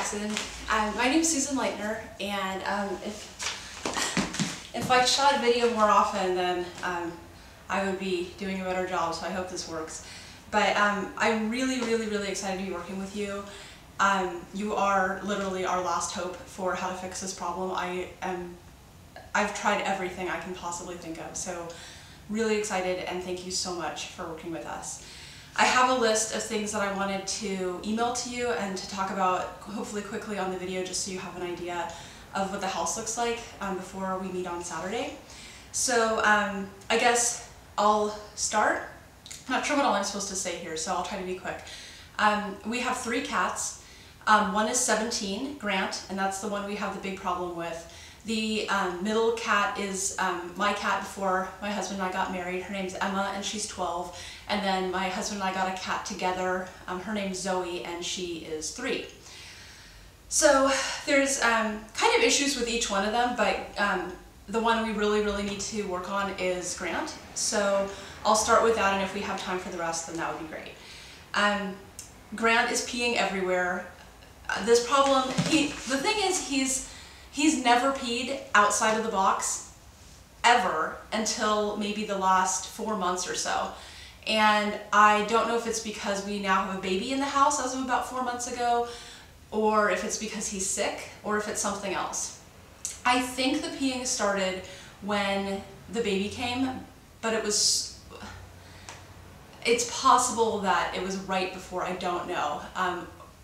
Jackson. My name is Susan Leichtner, and if I shot a video more often, then I would be doing a better job, so I hope this works. But I'm really excited to be working with you. You are literally our last hope for how to fix this problem. I've tried everything I can possibly think of, so really excited, and thank you so much for working with us. I have a list of things that I wanted to email to you and to talk about hopefully quickly on the video, just so you have an idea of what the house looks like before we meet on Saturday. So I guess I'll start. I'm not sure what all I'm supposed to say here, so I'll try to be quick. We have 3 cats. One is 17, Grant, and that's the one we have the big problem with. The middle cat is my cat before my husband and I got married. Her name's Emma, and she's 12. And then my husband and I got a cat together. Her name's Zoe, and she is 3. So there's kind of issues with each one of them, but the one we really need to work on is Grant. So I'll start with that, and if we have time for the rest, then that would be great. Grant is peeing everywhere. This problem, the thing is, he's never peed outside of the box ever until maybe the last 4 months or so. And I don't know if it's because we now have a baby in the house as of about 4 months ago, or if it's because he's sick, or if it's something else. I think the peeing started when the baby came, but it's possible that it was right before, I don't know.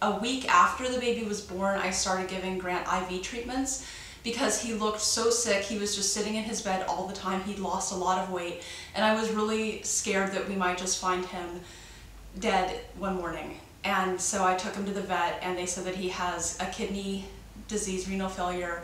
A week after the baby was born, I started giving Grant IV treatments because he looked so sick. He was just sitting in his bed all the time. He'd lost a lot of weight, and I was really scared that we might just find him dead one morning. And so I took him to the vet, and they said that he has a kidney disease, renal failure,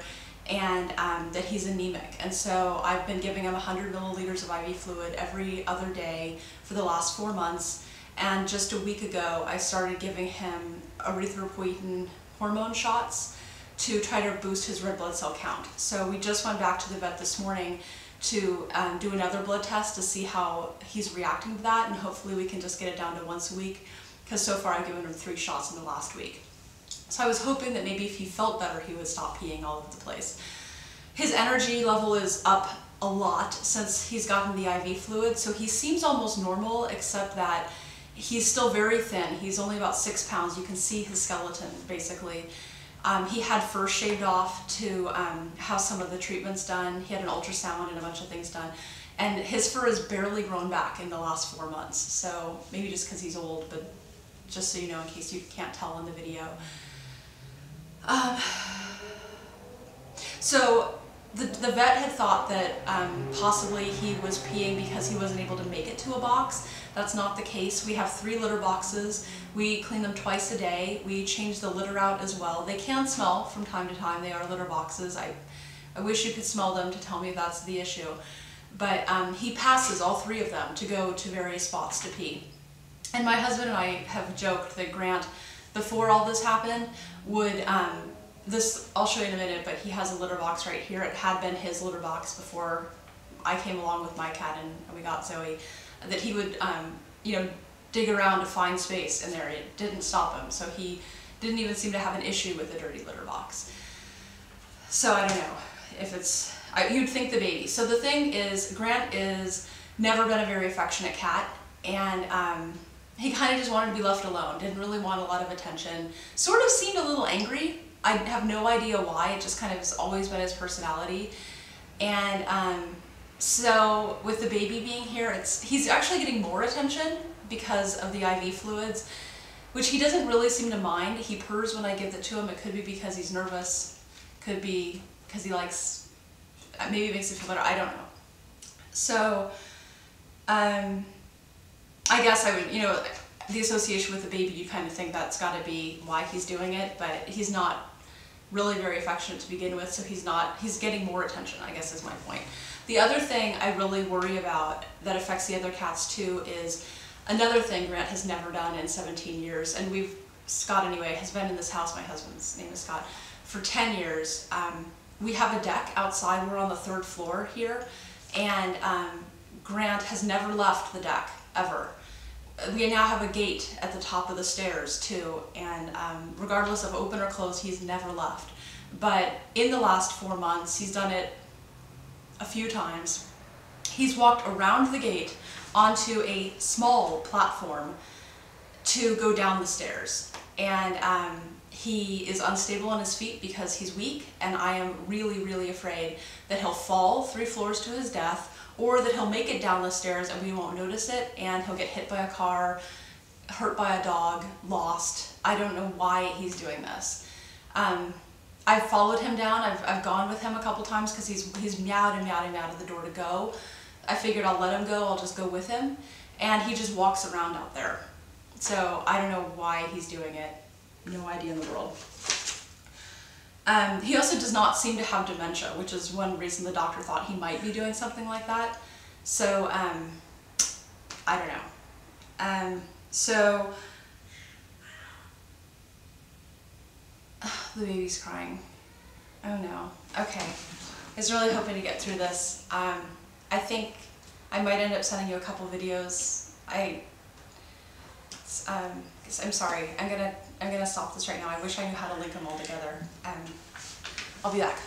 and that he's anemic. And so I've been giving him 100 milliliters of IV fluid every other day for the last 4 months. And just a week ago, I started giving him erythropoietin hormone shots to try to boost his red blood cell count. So we just went back to the vet this morning to do another blood test to see how he's reacting to that, and hopefully we can just get it down to once a week, because so far I've given him 3 shots in the last week. So I was hoping that maybe if he felt better, he would stop peeing all over the place. His energy level is up a lot since he's gotten the IV fluid, so he seems almost normal, except that he's still very thin. He's only about 6 pounds. You can see his skeleton, basically. He had fur shaved off to have some of the treatments done. He had an ultrasound and a bunch of things done. And his fur has barely grown back in the last 4 months. So maybe just because he's old, but just so you know, in case you can't tell in the video. So the vet had thought that possibly he was peeing because he wasn't able to make it to a box. That's not the case. We have 3 litter boxes. We clean them twice a day. We change the litter out as well. They can smell from time to time. They are litter boxes. I wish you could smell them to tell me if that's the issue. But he passes all 3 of them to go to various spots to pee. And my husband and I have joked that Grant, before all this happened, would this, I'll show you in a minute, but he has a litter box right here. It had been his litter box before I came along with my cat and we got Zoe, that he would, you know, dig around to find space in there. It didn't stop him, so he didn't even seem to have an issue with the dirty litter box. So I don't know if it's, you'd think the baby. So the thing is, Grant is never been a very affectionate cat, and he kind of just wanted to be left alone, didn't really want a lot of attention, sort of seemed a little angry. I have no idea why, it just kind of has always been his personality. And so with the baby being here, he's actually getting more attention because of the IV fluids, which he doesn't really seem to mind. He purrs when I give it to him. It could be because he's nervous, could be because he likes, maybe it makes him feel better, I don't know. So I guess I would, you know, the association with the baby, you kind of think that's got to be why he's doing it, but he's not really very affectionate to begin with, so he's getting more attention, I guess is my point. The other thing I really worry about that affects the other cats too is another thing Grant has never done in 17 years, and Scott anyway, has been in this house, my husband's name is Scott, for 10 years. We have a deck outside, we're on the 3rd floor here, and Grant has never left the deck, ever. we now have a gate at the top of the stairs too, and regardless of open or closed, he's never left. But in the last 4 months, he's done it a few times. He's walked around the gate onto a small platform to go down the stairs. And he is unstable on his feet because he's weak, and I am really, really afraid that he'll fall 3 floors to his death, or that he'll make it down the stairs and we won't notice it, and he'll get hit by a car, hurt by a dog, lost. I don't know why he's doing this. I've followed him down. I've gone with him a couple times because he's meowed and meowed and meowed at the door to go. I figured I'll let him go, I'll just go with him. And he just walks around out there. So I don't know why he's doing it. No idea in the world. He also does not seem to have dementia, which is one reason the doctor thought he might be doing something like that. So, I don't know. The baby's crying. Oh no. Okay. I was really hoping to get through this. I think I might end up sending you a couple videos. I'm sorry. I'm gonna stop this right now. I wish I knew how to link them all together. I'll be back.